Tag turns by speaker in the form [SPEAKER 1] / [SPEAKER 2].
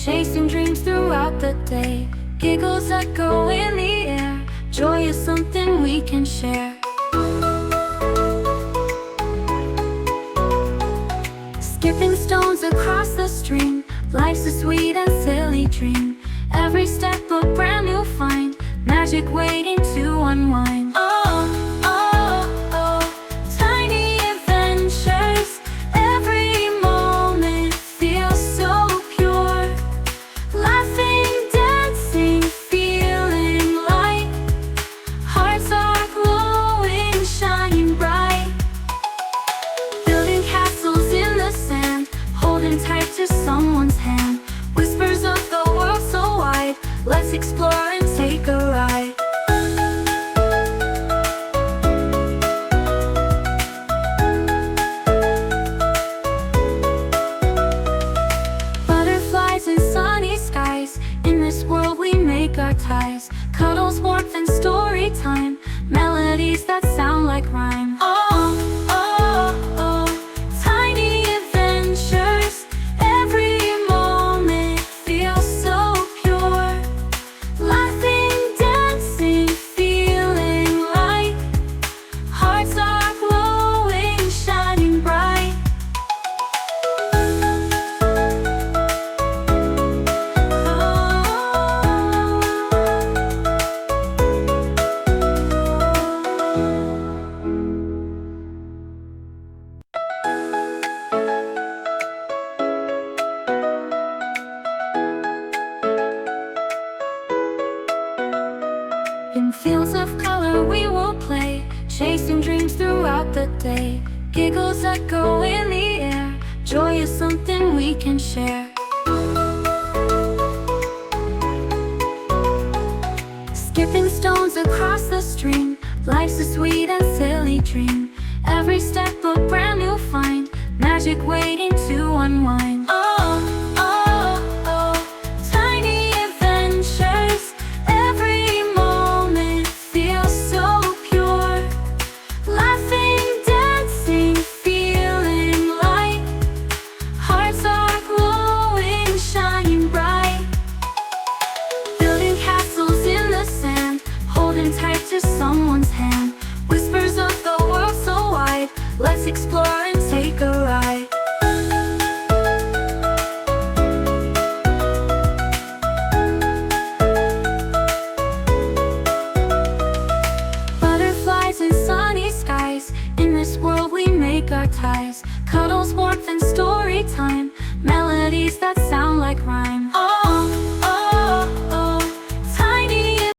[SPEAKER 1] chasing dreams throughout the day. Giggles echo in the air, joy is something we can share. Skipping stones across the stream, life's a sweet and silly dream. Every step a brand new find, magic waiting to unwind. Oh, oh, oh, tiny adventures. Every moment feels so pure. Laughing, dancing, feeling light. Hearts are glowing, shining bright. Building castles in the sand, holding tight to someone's hand. Whispers of the world so wide, let's explore and take a ride. Butterflies in sunny skies, in this world we make our ties. Cuddles, warmth and story time, melodies that sound like rhyme. Oh, oh, oh, tiny adventures. Every moment feels so pure. Laughing, dancing, feeling light. Hearts are glowing, shining bright. In fields of color we will play, chasing dreams throughout the day. Giggles echo in the air, joy is something we can share. Skipping stones across the stream, life's a sweet and silly dream. Every step a brand new find, magic waiting to unwind. Oh, oh, oh, tiny adventures. Every moment feels so pure. Laughing, dancing, feeling light. Hearts are glowing, shining bright. Building castles in the sand, holding tight to someone's hand. Whispers of the world so wide, let's explore and take a ride. Butterflies in sunny skies, in this world we make our ties. Cuddles, warmth and story time, melodies that sound like